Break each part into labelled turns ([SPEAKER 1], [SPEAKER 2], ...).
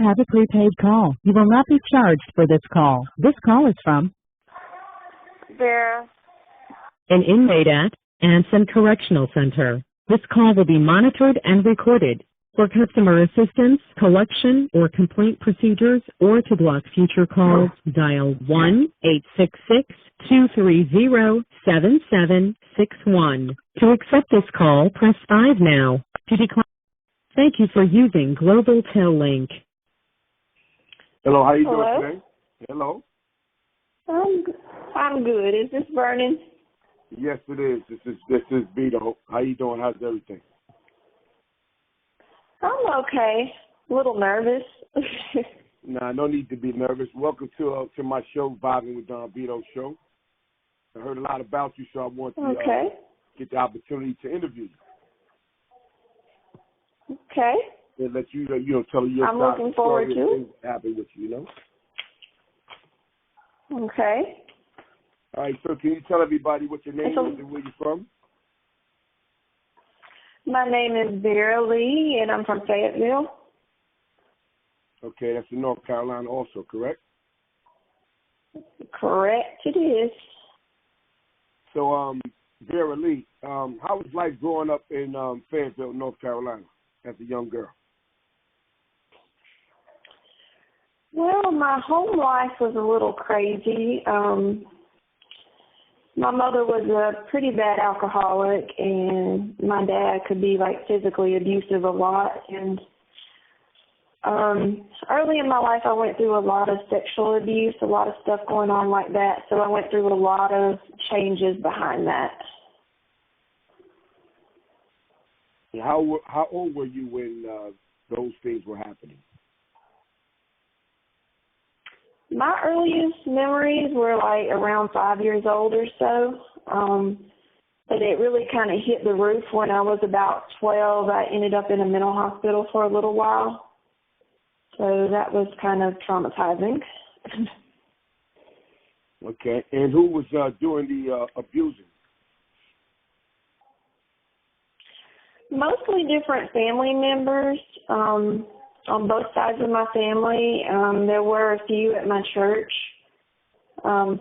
[SPEAKER 1] have a prepaid call. You will not be charged for this call. This call is from
[SPEAKER 2] Vera.
[SPEAKER 1] an inmate at Anson Correctional Center. This call will be monitored and recorded. For customer assistance, collection, or complaint procedures, or to block future calls, dial 1-866-230-7761. To accept this call, press 5 now. To decline. Thank you for using Global Tel Link.
[SPEAKER 3] Hello, how you
[SPEAKER 2] Hello?
[SPEAKER 3] doing today? Hello.
[SPEAKER 2] I'm good. Is this Vernon?
[SPEAKER 3] Yes, it is. This is Vito. How you doing? How's everything?
[SPEAKER 2] I'm okay. A little nervous.
[SPEAKER 3] Nah, no need to be nervous. Welcome to my show, Vibing with Don Vito's show. I heard a lot about you, so I want to get the opportunity to interview you.
[SPEAKER 2] Okay.
[SPEAKER 3] And let you tell your
[SPEAKER 2] I'm
[SPEAKER 3] side
[SPEAKER 2] looking
[SPEAKER 3] of the
[SPEAKER 2] forward
[SPEAKER 3] story
[SPEAKER 2] to
[SPEAKER 3] and
[SPEAKER 2] it.
[SPEAKER 3] things that happen with you,
[SPEAKER 2] Okay.
[SPEAKER 3] All right, so can you tell everybody what your name is and where you're from?
[SPEAKER 2] My name is Vera Lee, and I'm from Fayetteville.
[SPEAKER 3] Okay, that's in North Carolina also, correct?
[SPEAKER 2] Correct, it is.
[SPEAKER 3] So, Vera Lee, how was life growing up in Fayetteville, North Carolina, as a young girl?
[SPEAKER 2] Well, my home life was a little crazy. My mother was a pretty bad alcoholic, and my dad could be physically abusive a lot. And early in my life, I went through a lot of sexual abuse, a lot of stuff going on like that. So I went through a lot of changes behind that.
[SPEAKER 3] How old were you when those things were happening?
[SPEAKER 2] My earliest memories were around 5 years old or so, but it really kind of hit the roof when I was about 12. I ended up in a mental hospital for a little while, so that was kind of traumatizing.
[SPEAKER 3] Okay, and who was doing the abusing?
[SPEAKER 2] Mostly different family members. On both sides of my family. There were a few at my church.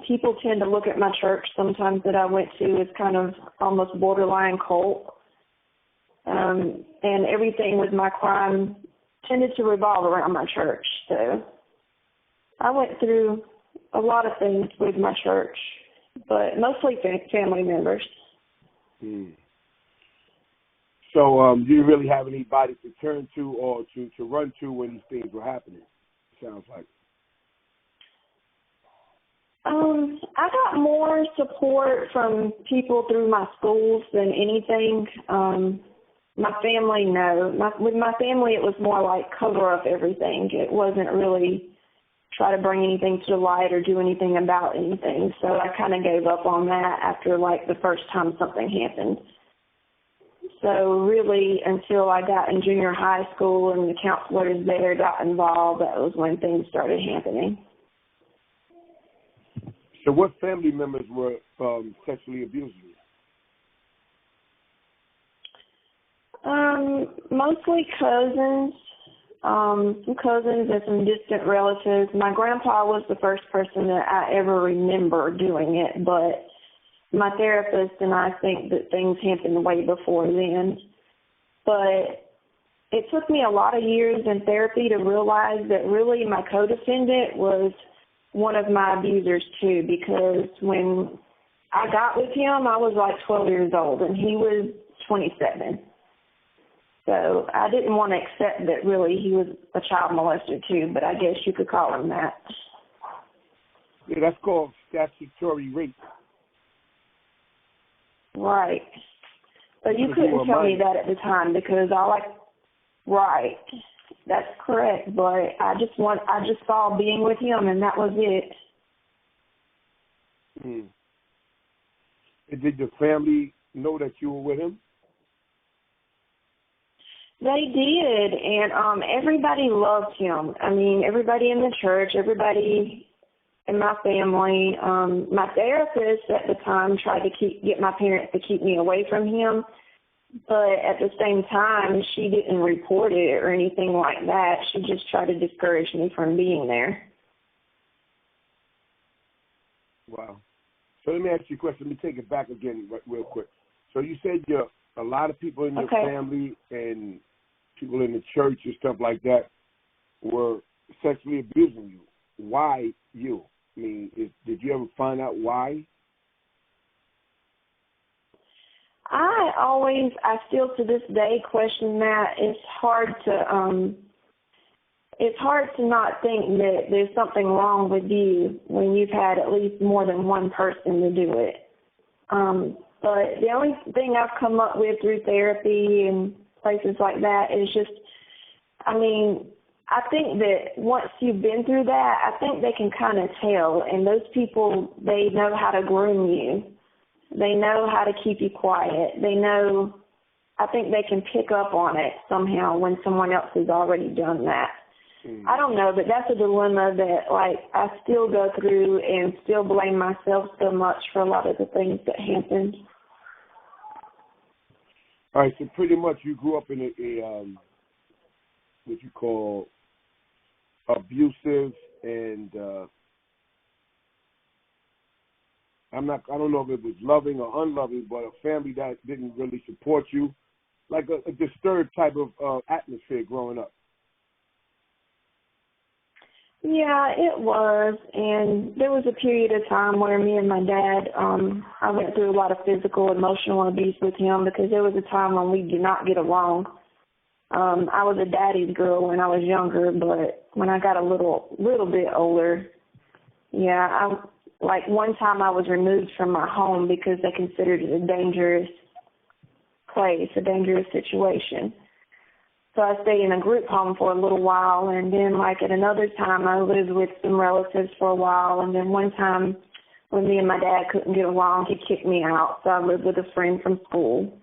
[SPEAKER 2] People tend to look at my church sometimes that I went to as kind of almost borderline cult. And everything with my crime tended to revolve around my church. So I went through a lot of things with my church, but mostly family members.
[SPEAKER 3] So you didn't really have anybody to turn to or to run to when these things were happening, sounds like.
[SPEAKER 2] I got more support from people through my schools than anything. My family, no. With my family, it was more like cover up everything. It wasn't really try to bring anything to the light or do anything about anything. So I kind of gave up on that after the first time something happened. So really, until I got in junior high school and the counselors there got involved, that was when things started happening.
[SPEAKER 3] So what family members were sexually abusing you?
[SPEAKER 2] Mostly cousins, some cousins and some distant relatives. My grandpa was the first person that I ever remember doing it, but my therapist and I think that things happened way before then. But it took me a lot of years in therapy to realize that really my co-defendant was one of my abusers too, because when I got with him, I was 12 years old and he was 27. So I didn't want to accept that really he was a child molester too, but I guess you could call him that.
[SPEAKER 3] Yeah, that's called statutory rape.
[SPEAKER 2] Right. But you couldn't tell me that at the time because right. That's correct, but I just saw being with him and that was it.
[SPEAKER 3] Did your family know that you were with him?
[SPEAKER 2] They did, and everybody loved him. I mean, everybody in the church, everybody in my family. My therapist at the time tried to get my parents to keep me away from him, But at the same time, she didn't report it or anything like that. She just tried to discourage me from being there.
[SPEAKER 3] Wow. So let me ask you a question. Let me take it back again real quick. So you said a lot of people in your family and people in the church and stuff like that were sexually abusing you. Why you? I mean, did you ever find out why?
[SPEAKER 2] I still to this day question that. It's hard to not think that there's something wrong with you when you've had at least more than one person to do it. But the only thing I've come up with through therapy and places like that is just, I think that once you've been through that, I think they can kind of tell. And those people, they know how to groom you. They know how to keep you quiet. I think they can pick up on it somehow when someone else has already done that. I don't know, but that's a dilemma that, I still go through and still blame myself so much for a lot of the things that happened.
[SPEAKER 3] All right, so pretty much you grew up in a what you call abusive and I don't know if it was loving or unloving, but a family that didn't really support you, like a disturbed type of atmosphere growing up.
[SPEAKER 2] Yeah, it was, and there was a period of time where me and my dad, I went through a lot of physical, emotional abuse with him because there was a time when we did not get along. I was a daddy's girl when I was younger, but when I got a little bit older, one time I was removed from my home because they considered it a dangerous place, a dangerous situation. So I stayed in a group home for a little while, and then at another time I lived with some relatives for a while, and then one time when me and my dad couldn't get along, he kicked me out, so I lived with a friend from school.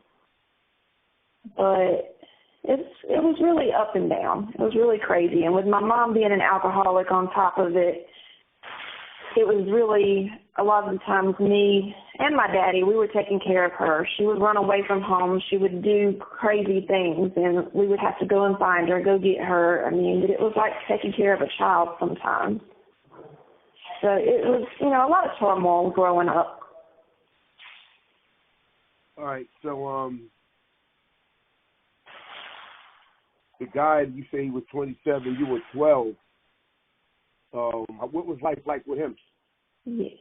[SPEAKER 2] But it was really up and down. It was really crazy, and with my mom being an alcoholic on top of it, it was really, a lot of the times, me and my daddy, we were taking care of her. She would run away from home. She would do crazy things, and we would have to go and find her, go get her. It was like taking care of a child sometimes. So it was, a lot of turmoil growing up.
[SPEAKER 3] All right, so the guy, you say he was 27, you were 12. What was life like with him?
[SPEAKER 2] Yes.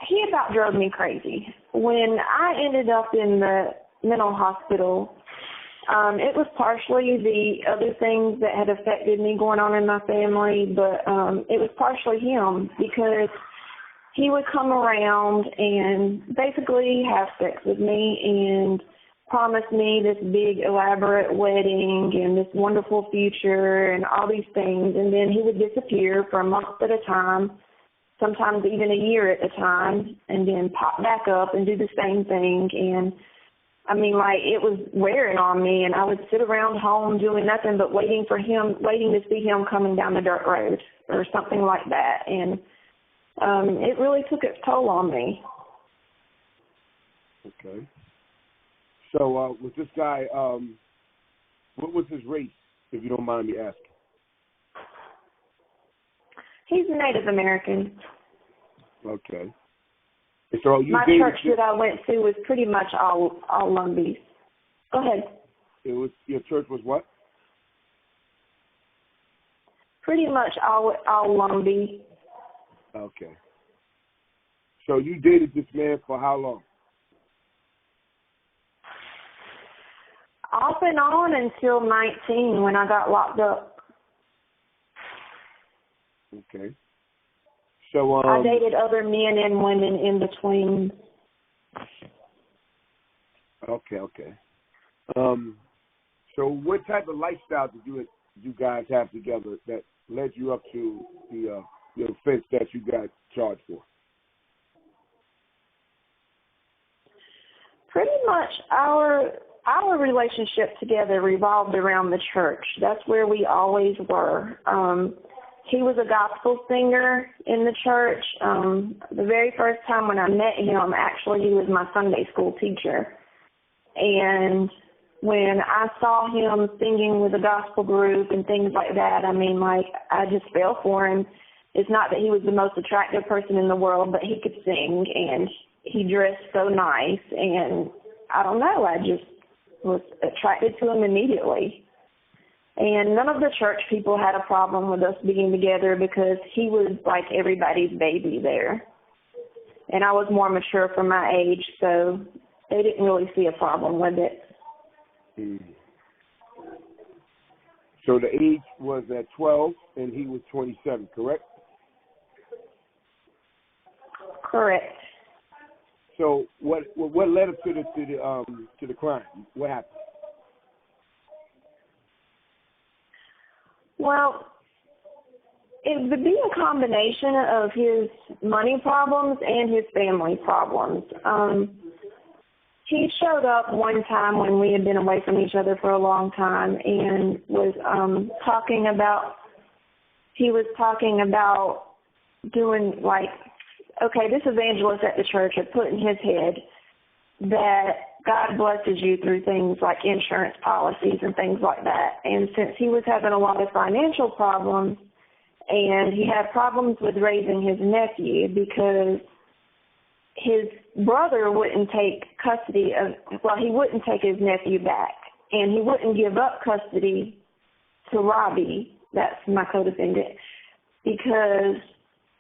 [SPEAKER 2] He about drove me crazy. When I ended up in the mental hospital, it was partially the other things that had affected me going on in my family, but it was partially him because he would come around and basically have sex with me and promise me this big elaborate wedding and this wonderful future and all these things, and then he would disappear for a month at a time, sometimes even a year at a time, and then pop back up and do the same thing. And it was wearing on me, and I would sit around home doing nothing but waiting to see him coming down the dirt road or something like that. And it really took its toll on me.
[SPEAKER 3] Okay. So was this guy, what was his race, if you don't mind me asking?
[SPEAKER 2] He's Native American.
[SPEAKER 3] Okay. So
[SPEAKER 2] my church that I went to was pretty much all Lumbees. Go ahead.
[SPEAKER 3] Your church was what?
[SPEAKER 2] Pretty much all Lumbee.
[SPEAKER 3] Okay. So you dated this man for how long?
[SPEAKER 2] Off and on until 19 when I got locked up.
[SPEAKER 3] Okay. So
[SPEAKER 2] I dated other men and women in between.
[SPEAKER 3] Okay. So what type of lifestyle did you guys have together that led you up to the offense that you got charged for?
[SPEAKER 2] Pretty much our relationship together revolved around the church. That's where we always were. he was a gospel singer in the church. The very first time when I met him, actually, he was my Sunday school teacher. And when I saw him singing with a gospel group and things like that, I mean, like, I just fell for him. It's not that he was the most attractive person in the world, but he could sing, and he dressed so nice. And I don't know, I just was attracted to him immediately. And none of the church people had a problem with us being together because he was like everybody's baby there. And I was more mature for my age, so they didn't really see a problem with it.
[SPEAKER 3] So the age was at 12 and he was 27, correct?
[SPEAKER 2] Correct.
[SPEAKER 3] So what led up to the crime? What happened?
[SPEAKER 2] Well, it would be a combination of his money problems and his family problems. He showed up one time when we had been away from each other for a long time and was talking about doing, like, okay, this evangelist at the church had put in his head that God blesses you through things like insurance policies and things like that. And since he was having a lot of financial problems, and he had problems with raising his nephew because his brother wouldn't take custody he wouldn't take his nephew back, and he wouldn't give up custody to Robbie, that's my co-defendant, because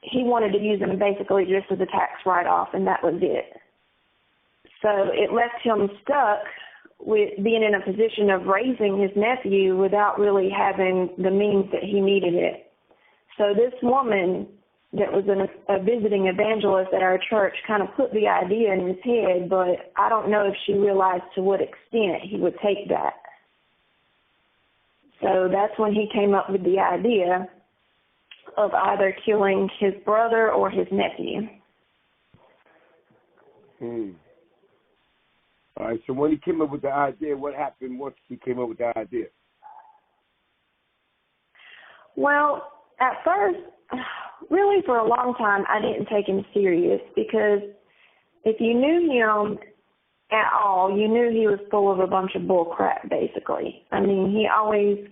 [SPEAKER 2] he wanted to use him basically just as a tax write-off, and that was it. So it left him stuck with being in a position of raising his nephew without really having the means that he needed it. So this woman that was a visiting evangelist at our church kind of put the idea in his head, but I don't know if she realized to what extent he would take that. So that's when he came up with the idea of either killing his brother or his nephew.
[SPEAKER 3] All right, so when he came up with the idea, what happened once he came up with the idea?
[SPEAKER 2] Well, at first, really for a long time, I didn't take him serious because if you knew him at all, you knew he was full of a bunch of bull crap, basically. I mean, he always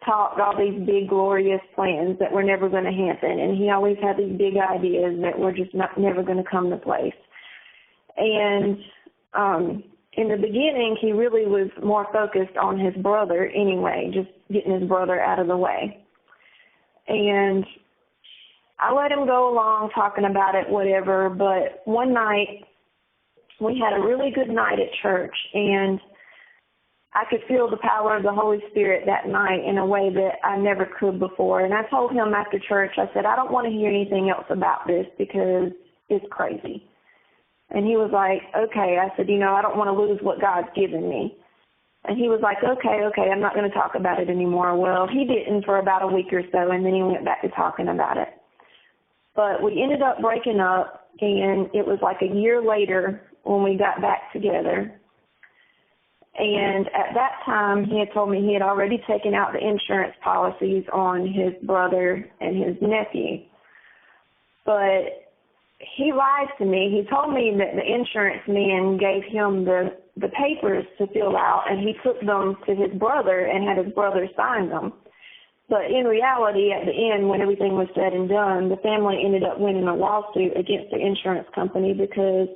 [SPEAKER 2] talked all these big, glorious plans that were never going to happen, and he always had these big ideas that were just never going to come to place. And in the beginning, he really was more focused on his brother anyway, just getting his brother out of the way. And I let him go along talking about it, whatever, but one night we had a really good night at church, and I could feel the power of the Holy Spirit that night in a way that I never could before. And I told him after church, I said, I don't want to hear anything else about this because it's crazy. And he was like, okay. I said, I don't want to lose what God's given me. And he was like, okay, I'm not going to talk about it anymore. Well, he didn't for about a week or so, and then he went back to talking about it. But we ended up breaking up, and it was like a year later when we got back together. And at that time, he had told me he had already taken out the insurance policies on his brother and his nephew. But he lied to me. He told me that the insurance man gave him the papers to fill out, and he took them to his brother and had his brother sign them. But in reality, at the end, when everything was said and done, the family ended up winning a lawsuit against the insurance company because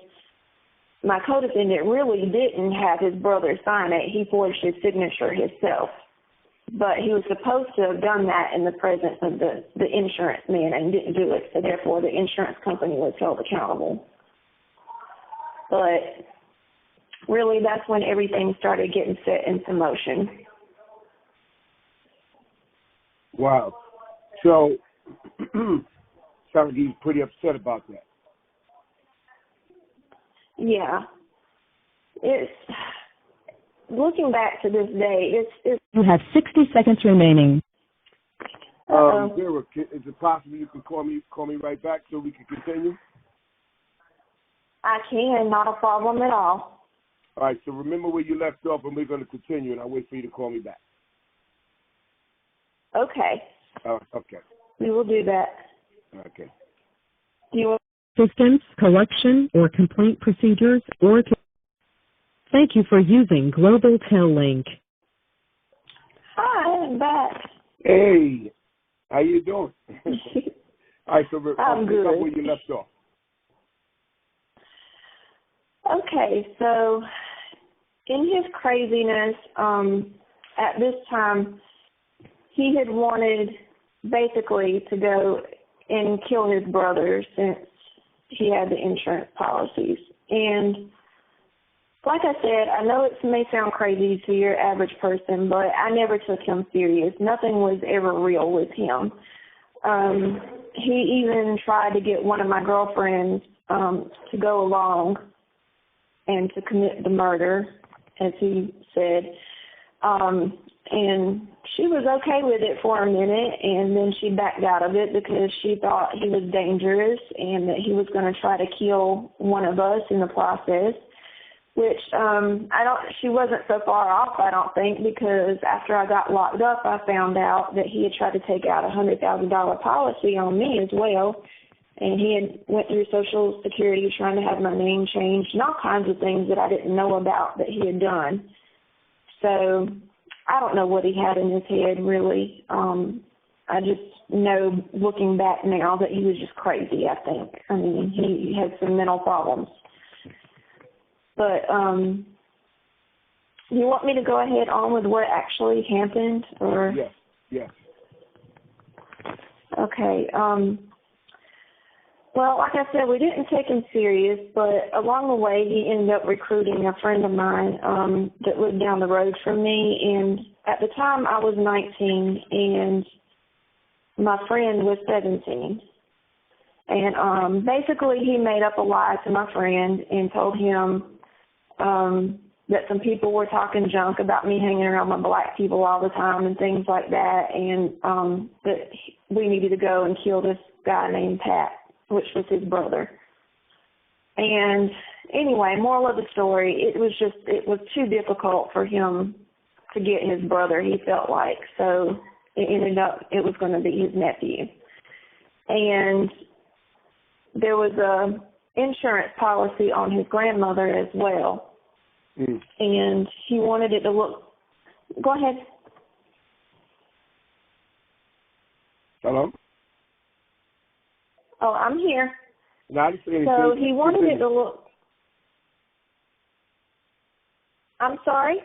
[SPEAKER 2] my co-defendant really didn't have his brother sign it. He forged his signature himself. But he was supposed to have done that in the presence of the insurance man and didn't do it, so therefore the insurance company was held accountable. But really, that's when everything started getting set into motion.
[SPEAKER 3] Wow. So, sounds like he's pretty upset about that.
[SPEAKER 2] Yeah. It's, looking back to this day, it's
[SPEAKER 1] You have 60 seconds remaining.
[SPEAKER 3] Vera, is it possible you can call me right back so we can continue?
[SPEAKER 2] I can, not a problem at all.
[SPEAKER 3] All right, so remember where you left off, and we're going to continue, and I'll wait for you to call me back.
[SPEAKER 2] Okay.
[SPEAKER 3] Okay.
[SPEAKER 2] We will do that.
[SPEAKER 3] Okay.
[SPEAKER 2] Do you want
[SPEAKER 1] Assistance, collection, or complaint procedures, or to... Thank you for using Global Tel Link.
[SPEAKER 2] Hi, I'm back.
[SPEAKER 3] Hey, how you doing? All right, so
[SPEAKER 2] I'm good.
[SPEAKER 3] Pick up where you left off.
[SPEAKER 2] Okay, so in his craziness, at this time, he had wanted basically to go and kill his brother since he had the insurance policies. And like I said, I know it may sound crazy to your average person, but I never took him serious. Nothing was ever real with him. He even tried to get one of my girlfriends to go along and to commit the murder, as he said. And she was okay with it for a minute, and then she backed out of it because she thought he was dangerous and that he was going to try to kill one of us in the process, which she wasn't so far off, I don't think, because after I got locked up, I found out that he had tried to take out a $100,000 policy on me as well, and he had went through Social Security trying to have my name changed and all kinds of things that I didn't know about that he had done. So I don't know what he had in his head, really. I just know, looking back now, that he was just crazy, I think. I mean, he had some mental problems. But you want me to go ahead on with what actually happened? Or?
[SPEAKER 3] Yes.
[SPEAKER 2] Okay. Well, like I said, we didn't take him serious, but along the way, he ended up recruiting a friend of mine that lived down the road from me. And at the time, I was 19, and my friend was 17. And basically, he made up a lie to my friend and told him that some people were talking junk about me hanging around with black people all the time and things like that, and that we needed to go and kill this guy named Pat, which was his brother. And anyway, moral of the story, it was too difficult for him to get his brother, he felt like. So it ended up, it was going to be his nephew. And there was a insurance policy on his grandmother as well. And he wanted it to look, go ahead.
[SPEAKER 3] Hello?
[SPEAKER 2] Oh, I'm here.
[SPEAKER 3] No, I didn't say anything.
[SPEAKER 2] So he wanted it to look, I'm sorry?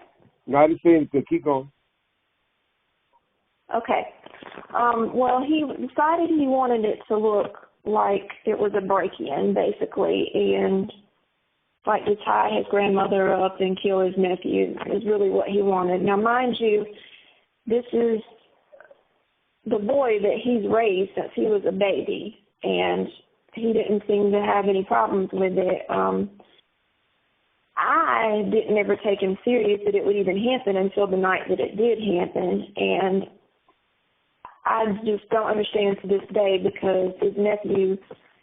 [SPEAKER 3] No, I didn't say anything. Keep going.
[SPEAKER 2] Okay. Well, he decided he wanted it to look like it was a break-in, basically, and like to tie his grandmother up and kill his nephew is really what he wanted. Now, mind you, this is the boy that he's raised since he was a baby, and he didn't seem to have any problems with it. I didn't ever take him serious that it would even happen until the night that it did happen, and I just don't understand to this day because his nephew,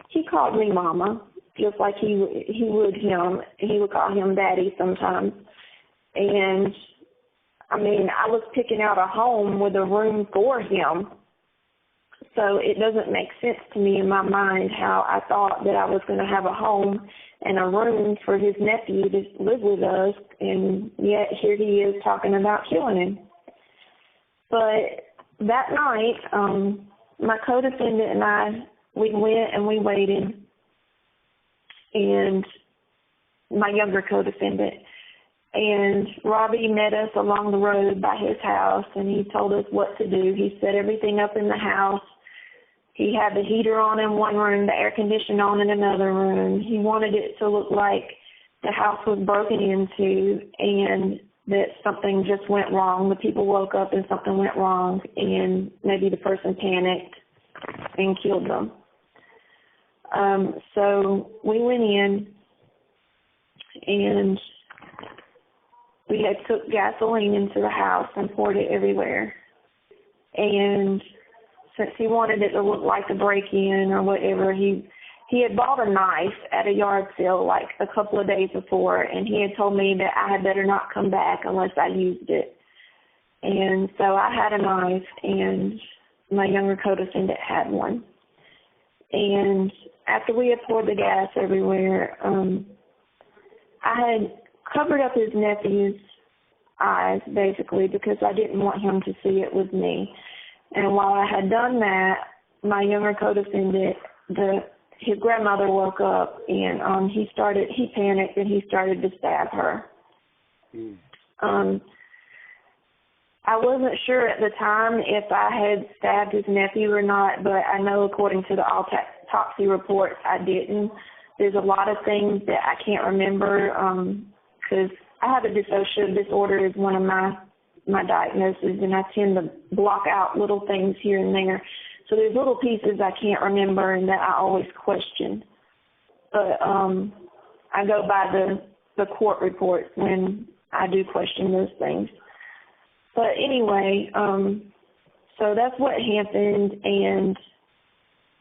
[SPEAKER 2] he called me Mama, just like he would him. He would call him Daddy sometimes. And, I mean, I was picking out a home with a room for him. So it doesn't make sense to me in my mind how I thought that I was going to have a home and a room for his nephew to live with us, and yet here he is talking about killing him. But that night, my co-defendant and I, we went and we waited, and my younger co-defendant, and Robbie met us along the road by his house, and he told us what to do. He set everything up in the house. He had the heater on in one room, the air conditioner on in another room. He wanted it to look like the house was broken into and that something just went wrong. The people woke up and something went wrong, and maybe the person panicked and killed them. So we went in, and we had took gasoline into the house and poured it everywhere. And since he wanted it to look like a break-in or whatever, he had bought a knife at a yard sale like a couple of days before, and he had told me that I had better not come back unless I used it. And so I had a knife, and my younger co-defendant had one. And after we had poured the gas everywhere, I had covered up his nephew's eyes, basically, because I didn't want him to see it was me. And while I had done that, my younger co-defendant, his grandmother woke up, and he panicked, and he started to stab her. I wasn't sure at the time if I had stabbed his nephew or not, but I know according to the autopsy reports, I didn't. There's a lot of things that I can't remember because I have a dissociative disorder as one of my diagnoses, and I tend to block out little things here and there. So there's little pieces I can't remember and that I always question. But I go by the court reports when I do question those things. But anyway, so that's what happened, and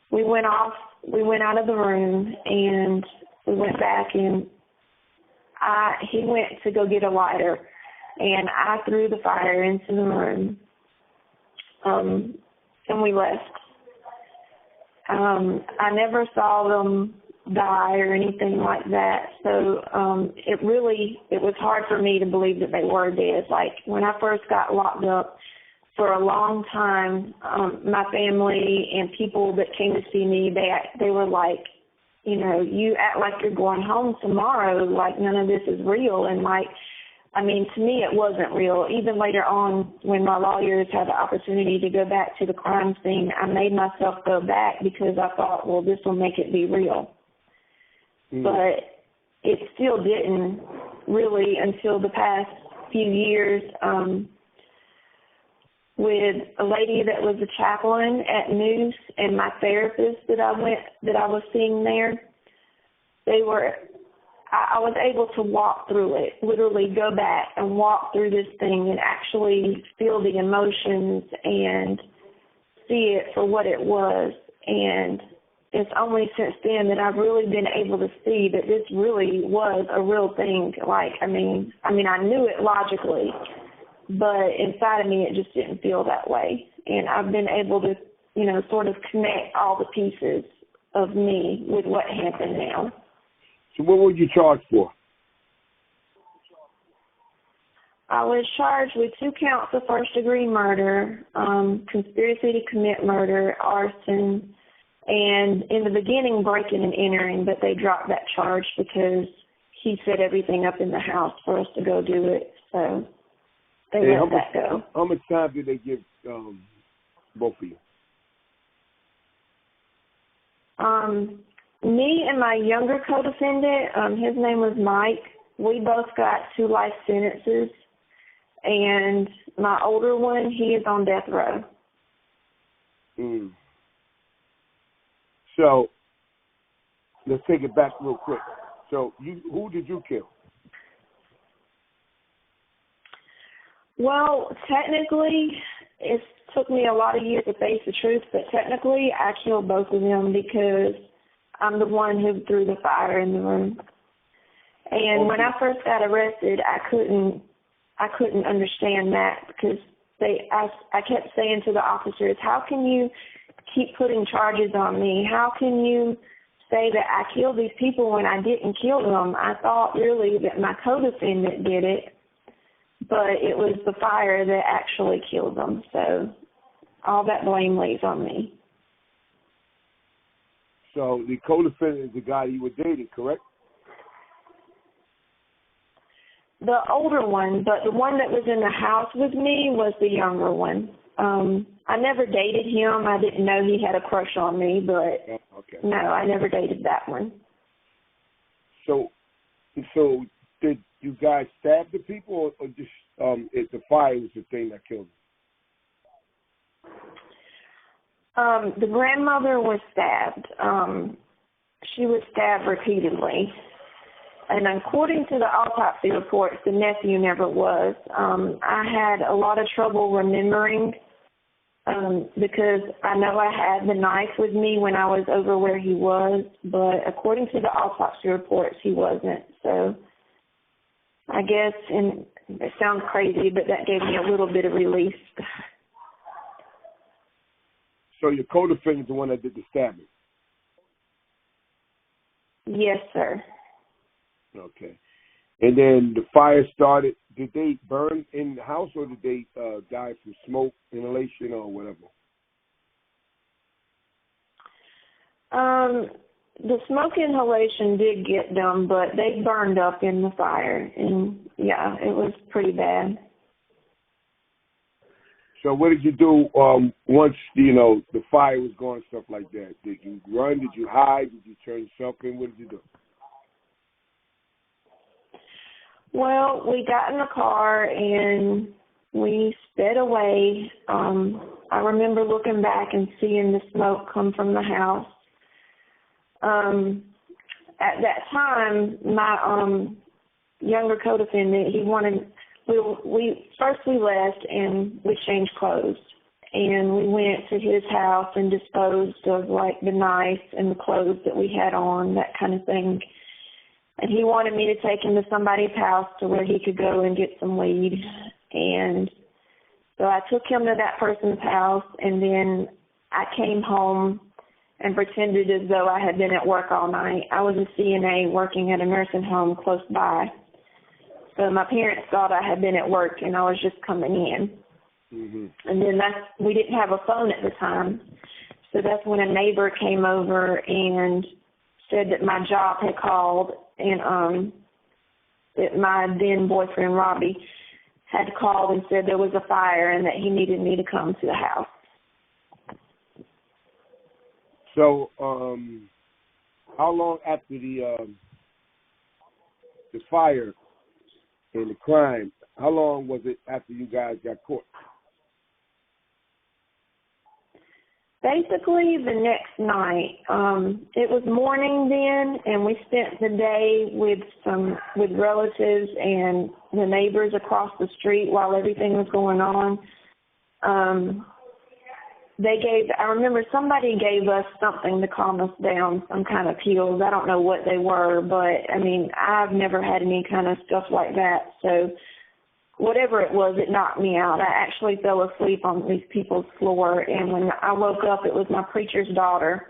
[SPEAKER 2] we went out of the room, and we went back, and he went to go get a lighter, and I threw the fire into the room, and we left. I never saw them die or anything like that, so it was hard for me to believe that they were dead. Like, when I first got locked up, for a long time, my family and people that came to see me, they were like, you know, you act like you're going home tomorrow, like none of this is real. And like, I mean, to me it wasn't real. Even later on, when my lawyers had the opportunity to go back to the crime scene, I made myself go back because I thought, well, this will make it be real. But it still didn't really until the past few years, with a lady that was a chaplain at Noose and my therapist that I was seeing there. I was able to walk through it, literally go back and walk through this thing and actually feel the emotions and see it for what it was. And it's only since then that I've really been able to see that this really was a real thing. Like, I mean, I knew it logically, but inside of me it just didn't feel that way. And I've been able to, you know, sort of connect all the pieces of me with what happened now.
[SPEAKER 3] So what were you charged for?
[SPEAKER 2] I was charged with 2 counts of first-degree murder, conspiracy to commit murder, arson, and in the beginning breaking and entering, but they dropped that charge because he set everything up in the house for us to go do it. So they let that go.
[SPEAKER 3] How much time did they give both of you?
[SPEAKER 2] Me and my younger co-defendant, his name was Mike, we both got 2 life sentences. And my older one, he is on death row.
[SPEAKER 3] So let's take it back real quick. So who did you kill?
[SPEAKER 2] Well, technically, it took me a lot of years to face the truth, but technically I killed both of them because I'm the one who threw the fire in the room. And when I first got arrested, I couldn't understand that because I kept saying to the officers, how can you keep putting charges on me? How can you say that I killed these people when I didn't kill them? I thought really that my co-defendant did it, but it was the fire that actually killed them. So all that blame lays on me.
[SPEAKER 3] So the co-defendant is the guy you were dating, correct?
[SPEAKER 2] The older one, but the one that was in the house with me was the younger one. I never dated him. I didn't know he had a crush on me, but no, I never dated that one. So did you guys stab the people, or just the fire was the thing that killed them? The grandmother was stabbed. She was stabbed repeatedly. And according to the autopsy reports, the nephew never was. I had a lot of trouble remembering because I know I had the knife with me when I was over where he was, but according to the autopsy reports, he wasn't. So I guess, and it sounds crazy, but that gave me a little bit of relief.
[SPEAKER 3] So your co-defendant is the one that did the stabbing?
[SPEAKER 2] Yes, sir.
[SPEAKER 3] Okay. And then the fire started. Did they burn in the house, or did they die from smoke, inhalation, or whatever?
[SPEAKER 2] The smoke inhalation did get them, but they burned up in the fire, and yeah, it was pretty bad.
[SPEAKER 3] So what did you do once, the fire was going and stuff like that? Did you run? Did you hide? Did you turn yourself in? What did you do?
[SPEAKER 2] Well, we got in the car and we sped away. I remember looking back and seeing the smoke come from the house. At that time, my younger co-defendant, we left and we changed clothes. And we went to his house and disposed of, like, the knife and the clothes that we had on, that kind of thing. And he wanted me to take him to somebody's house to where he could go and get some weed. And so I took him to that person's house, and then I came home and pretended as though I had been at work all night. I was a CNA working at a nursing home close by. So my parents thought I had been at work and I was just coming in. Mm-hmm. And then we didn't have a phone at the time. So that's when a neighbor came over and said that my job had called, and that my then boyfriend, Robbie, had called and said there was a fire and that he needed me to come to the house.
[SPEAKER 3] So, how long after the fire and the crime, how long was it after you guys got caught?
[SPEAKER 2] Basically the next night. It was morning then, and we spent the day with relatives and the neighbors across the street while everything was going on. I remember somebody gave us something to calm us down, some kind of pills. I don't know what they were, but I mean, I've never had any kind of stuff like that. So whatever it was, it knocked me out. I actually fell asleep on these people's floor, and when I woke up, it was my preacher's daughter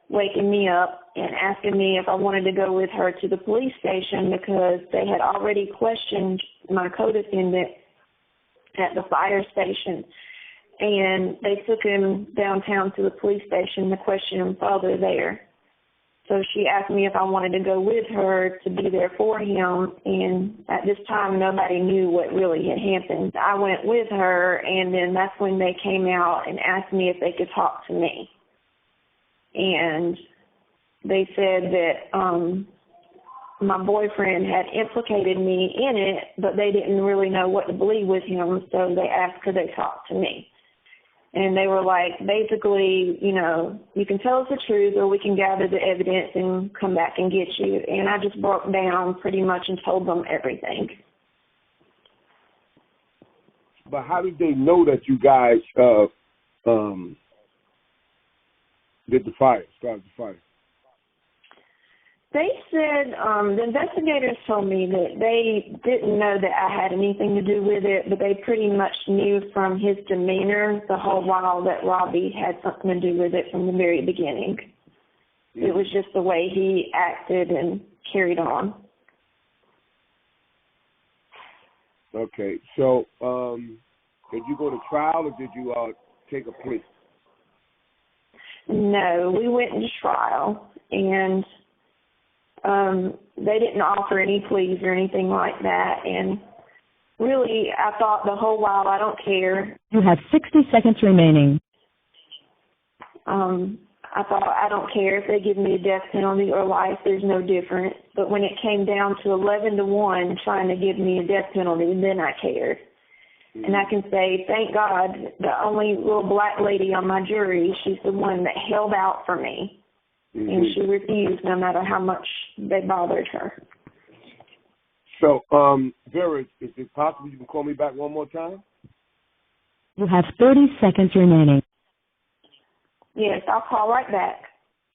[SPEAKER 2] waking me up and asking me if I wanted to go with her to the police station because they had already questioned my co-defendant at the fire station. And they took him downtown to the police station to question him further there. So she asked me if I wanted to go with her to be there for him, and at this time nobody knew what really had happened. I went with her, and then that's when they came out and asked me if they could talk to me. And they said that my boyfriend had implicated me in it, but they didn't really know what to believe with him, so they asked could they talk to me. And they were like, basically, you can tell us the truth or we can gather the evidence and come back and get you. And I just broke down pretty much and told them everything.
[SPEAKER 3] But how did they know that you guys started the fire?
[SPEAKER 2] They said, the investigators told me that they didn't know that I had anything to do with it, but they pretty much knew from his demeanor the whole while that Robbie had something to do with it from the very beginning. Mm-hmm. It was just the way he acted and carried on.
[SPEAKER 3] Okay, so did you go to trial or did you take a plea?
[SPEAKER 2] No, we went into trial, and they didn't offer any pleas or anything like that. And really, I thought the whole while, I don't care.
[SPEAKER 1] You have 60 seconds remaining.
[SPEAKER 2] I thought, I don't care if they give me a death penalty or life, there's no difference. But when it came down to 11-1 trying to give me a death penalty, then I cared. Mm-hmm. And I can say, thank God, the only little black lady on my jury, she's the one that held out for me. Mm-hmm. And she refused no matter how much they bothered her.
[SPEAKER 3] So, Vera, is it possible you can call me back one more time?
[SPEAKER 1] You have 30 seconds remaining.
[SPEAKER 2] Yes, I'll call right back.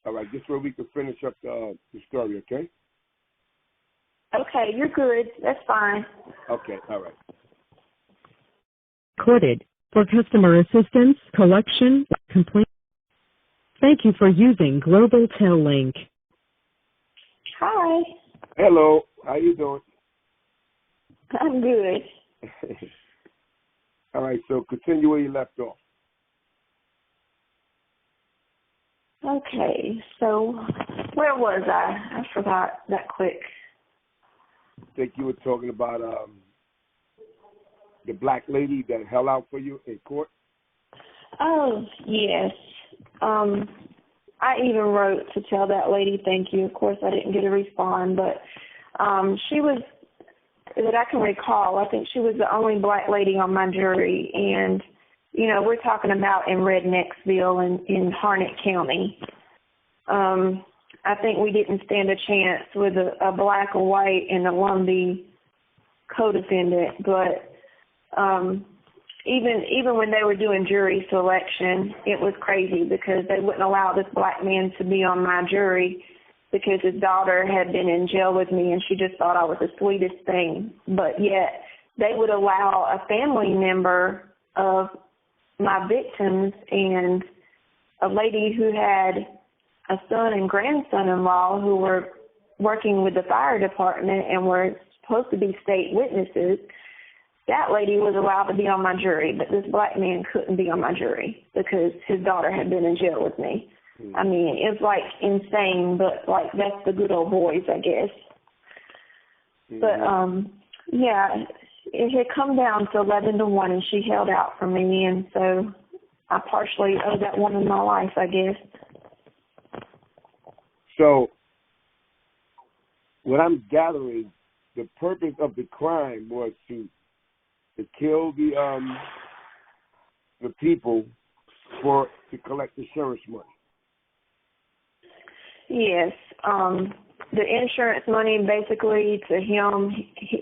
[SPEAKER 3] All right, just where we can finish up the story, okay?
[SPEAKER 2] Okay, you're good. That's fine.
[SPEAKER 3] Okay, all right.
[SPEAKER 1] Recorded for customer assistance, collection, complaint. Thank you for using Global Tel Link.
[SPEAKER 2] Hi.
[SPEAKER 3] Hello. How you doing?
[SPEAKER 2] I'm good.
[SPEAKER 3] All right, so continue where you left off.
[SPEAKER 2] Okay, so where was I? I forgot that quick.
[SPEAKER 3] I think you were talking about the black lady that held out for you in court.
[SPEAKER 2] Oh, yes. I even wrote to tell that lady thank you. Of course, I didn't get a response, but she was, that I can recall, I think she was the only black lady on my jury. And, you know, we're talking about in Rednecksville in Harnett County. I think we didn't stand a chance with a black, a white, and a Lumbee co-defendant. But even when they were doing jury selection, it was crazy because they wouldn't allow this black man to be on my jury because his daughter had been in jail with me and she just thought I was the sweetest thing. But yet they would allow a family member of my victims and a lady who had a son and grandson-in-law who were working with the fire department and were supposed to be state witnesses. That lady was allowed to be on my jury, but this black man couldn't be on my jury because his daughter had been in jail with me. I mean, it's like insane, but like that's the good old boys, I guess. But yeah, it had come down to 11-1, and she held out for me, and so I partially owe that woman my life, I guess.
[SPEAKER 3] So, what I'm gathering, the purpose of the crime was to kill the people to collect insurance money.
[SPEAKER 2] Yes, the insurance money basically to him.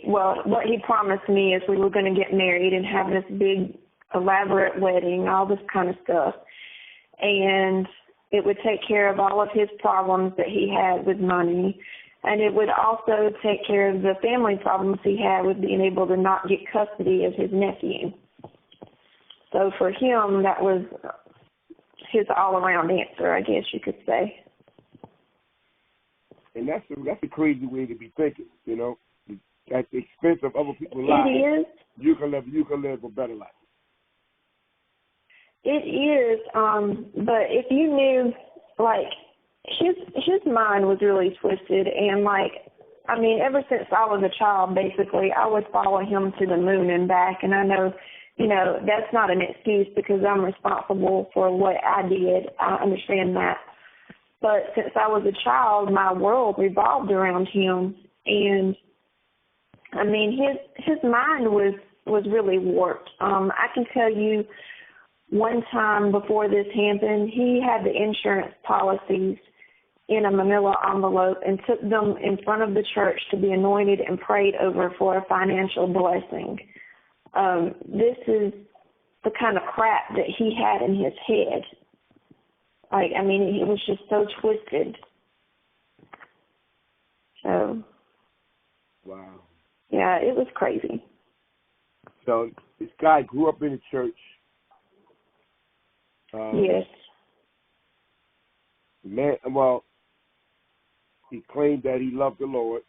[SPEAKER 2] What he promised me is we were going to get married and have this big elaborate wedding, all this kind of stuff, and it would take care of all of his problems that he had with money. And it would also take care of the family problems he had with being able to not get custody of his nephew. So for him, that was his all-around answer, I guess you could say.
[SPEAKER 3] And that's a crazy way to be thinking, you know. At the expense of other people's lives,
[SPEAKER 2] it is.
[SPEAKER 3] You can live a better life.
[SPEAKER 2] It is, but if you knew, like, his mind was really twisted, and like, I mean, ever since I was a child, basically, I would follow him to the moon and back, and I know, you know, that's not an excuse because I'm responsible for what I did. I understand that. But since I was a child, my world revolved around him, and I mean, his mind was really warped. I can tell you, one time before this happened, he had the insurance policies in a manila envelope and took them in front of the church to be anointed and prayed over for a financial blessing. This is the kind of crap that he had in his head. Like, I mean, it was just so twisted. So,
[SPEAKER 3] wow.
[SPEAKER 2] Yeah, it was crazy.
[SPEAKER 3] So this guy grew up in the church.
[SPEAKER 2] Yes.
[SPEAKER 3] Man, well, he claimed that he loved the Lord,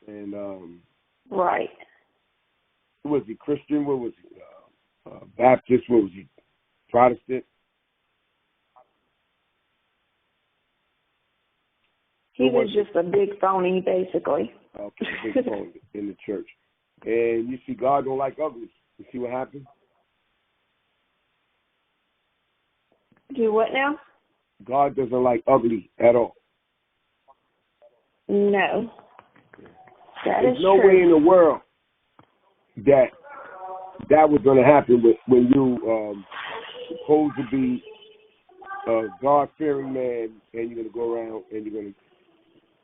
[SPEAKER 3] and
[SPEAKER 2] right.
[SPEAKER 3] Was he Christian? What was he? Baptist? What was he? Protestant?
[SPEAKER 2] He was just a big phony, basically.
[SPEAKER 3] Okay, big phony in the church. And you see, God don't like uglies. You see what happened?
[SPEAKER 2] Do what now?
[SPEAKER 3] God doesn't like ugly at all.
[SPEAKER 2] No.
[SPEAKER 3] There's no way in the world that was going to happen when you supposed to be a God-fearing man and you're going to go around and you're going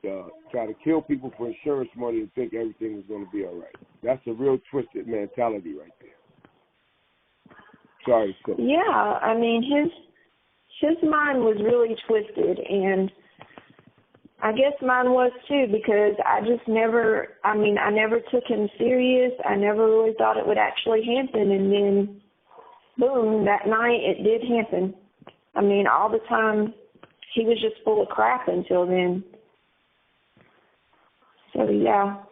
[SPEAKER 3] to try to kill people for insurance money and think everything is going to be all right. That's a real twisted mentality right there. Sorry, so.
[SPEAKER 2] Yeah, I mean, his mind was really twisted, and I guess mine was too, because I never took him serious. I never really thought it would actually happen, and then, boom, that night it did happen. I mean, all the time he was just full of crap until then. So, yeah.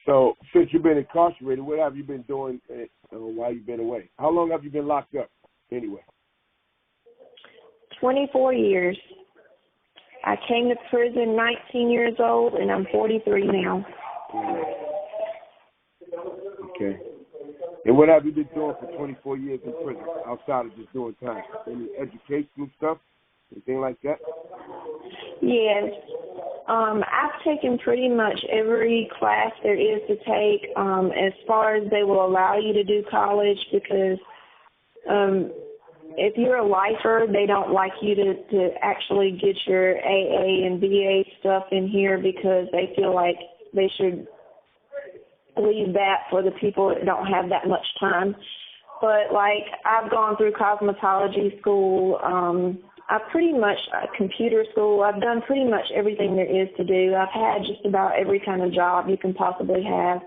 [SPEAKER 3] So, since you've been incarcerated, what have you been doing while you've been away? How long have you been locked up, anyway?
[SPEAKER 2] 24 years. I came to prison 19 years old, and I'm 43 now.
[SPEAKER 3] Okay. And what have you been doing for 24 years in prison, outside of just doing time? Any educational stuff, anything like that?
[SPEAKER 2] Yes. I've taken pretty much every class there is to take, as far as they will allow you to do college, because if you're a lifer, they don't like you to actually get your AA and BA stuff in here because they feel like they should leave that for the people that don't have that much time. But, like, I've gone through cosmetology school, computer school. I've done pretty much everything there is to do. I've had just about every kind of job you can possibly have.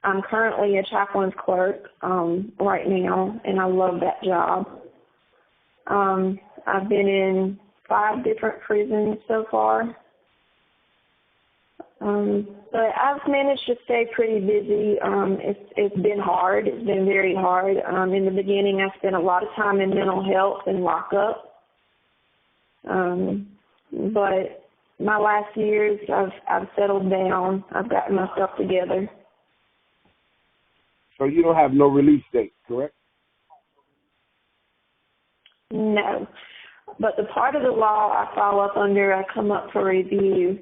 [SPEAKER 2] I'm currently a chaplain's clerk right now, and I love that job. I've been in 5 different prisons so far. But I've managed to stay pretty busy. It's been hard. It's been very hard. In the beginning, I spent a lot of time in mental health and lockup. But my last years, I've settled down. I've gotten myself together.
[SPEAKER 3] So you don't have no release date, correct?
[SPEAKER 2] No. But the part of the law I fall up under, I come up for review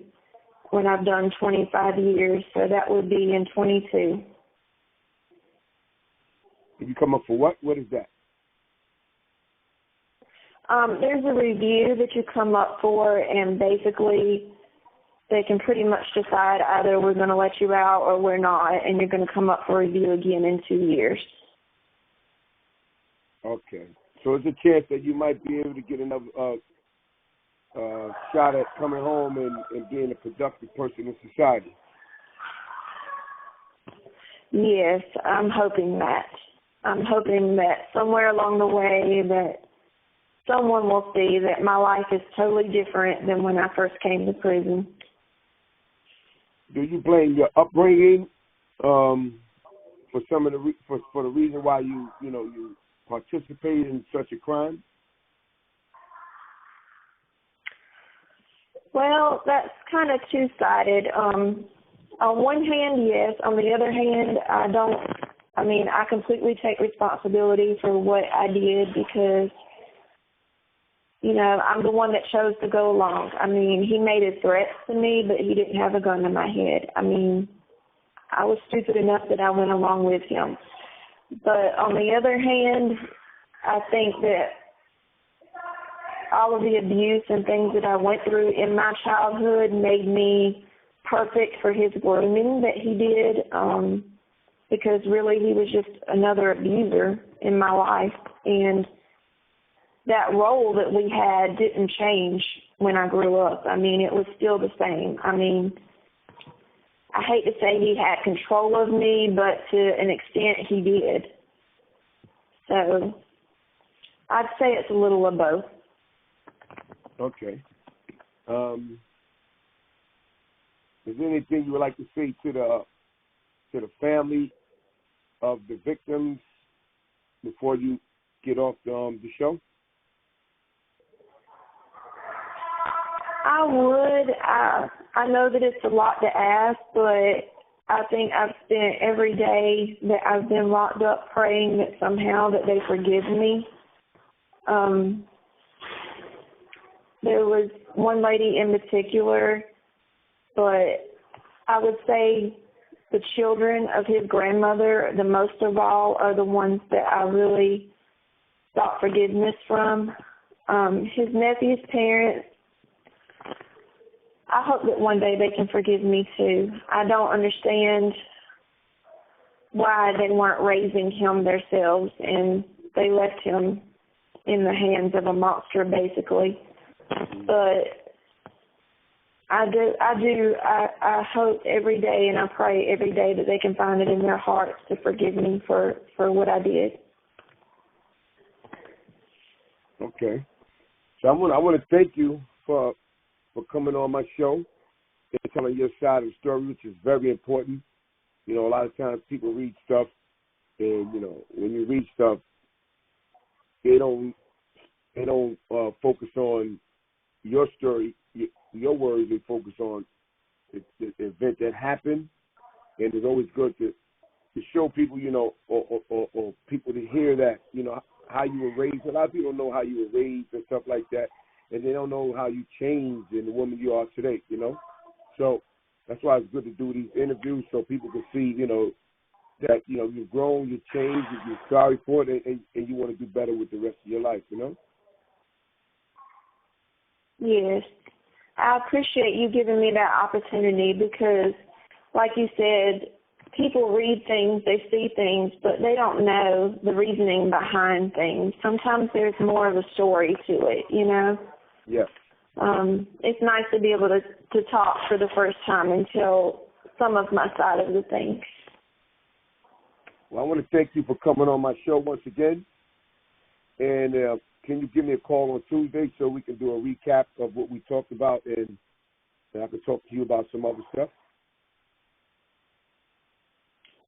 [SPEAKER 2] when I've done 25 years, so that would be in 22.
[SPEAKER 3] You come up for what? What is that?
[SPEAKER 2] There's a review that you come up for, and basically they can pretty much decide either we're going to let you out or we're not, and you're going to come up for review again in 2 years.
[SPEAKER 3] Okay. So there's a chance that you might be able to get another shot at coming home and being a productive person in society.
[SPEAKER 2] Yes, I'm hoping that. I'm hoping that somewhere along the way that someone will see that my life is totally different than when I first came to prison.
[SPEAKER 3] Do you blame your upbringing for some of the for the reason why you participated in such a crime?
[SPEAKER 2] Well, that's kind of two-sided. On one hand, yes. On the other hand, I completely take responsibility for what I did because, I'm the one that chose to go along. He made his threats to me, but he didn't have a gun to my head. I was stupid enough that I went along with him. But on the other hand, I think that all of the abuse and things that I went through in my childhood made me perfect for his grooming that he did, because really he was just another abuser in my life. And that role that we had didn't change when I grew up. It was still the same. I hate to say he had control of me, but to an extent he did. So I'd say it's a little of both.
[SPEAKER 3] Okay. Is there anything you would like to say to the family of the victims before you get off the show?
[SPEAKER 2] I would. I know that it's a lot to ask, but I think I've spent every day that I've been locked up praying that somehow that they forgive me. There was one lady in particular, but I would say the children of his grandmother, the most of all, are the ones that I really sought forgiveness from. His nephew's parents, I hope that one day they can forgive me too. I don't understand why they weren't raising him themselves and they left him in the hands of a monster, basically. But I hope every day and I pray every day that they can find it in their hearts to forgive me for what I did.
[SPEAKER 3] Okay. So I want to thank you for coming on my show and telling your side of the story, which is very important. You know, a lot of times people read stuff, and you know, when you read stuff, they don't focus on your story, your words. They focus on the event that happened, and it's always good to show people, you know, or people to hear that, you know, how you were raised. A lot of people don't know how you were raised and stuff like that, and they don't know how you changed in the woman you are today, you know. So that's why it's good to do these interviews so people can see, you know, that, you know, you've grown, you've changed, you're sorry for it, and you want to do better with the rest of your life, you know?
[SPEAKER 2] Yes. I appreciate you giving me that opportunity because, like you said, people read things, they see things, but they don't know the reasoning behind things. Sometimes there's more of a story to it, you know?
[SPEAKER 3] Yes.
[SPEAKER 2] It's nice to be able to talk for the first time and tell some of my side of the things.
[SPEAKER 3] Well, I want to thank you for coming on my show once again. And can you give me a call on Tuesday so we can do a recap of what we talked about and I can talk to you about some other stuff?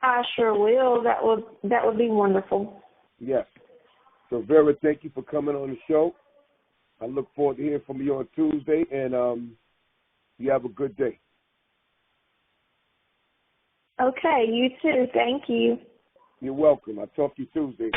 [SPEAKER 2] I sure will. That would be wonderful.
[SPEAKER 3] Yes. So, Vera, thank you for coming on the show. I look forward to hearing from you on Tuesday, and you have a good day.
[SPEAKER 2] Okay, you too. Thank you.
[SPEAKER 3] You're welcome. I'll talk to you Tuesday.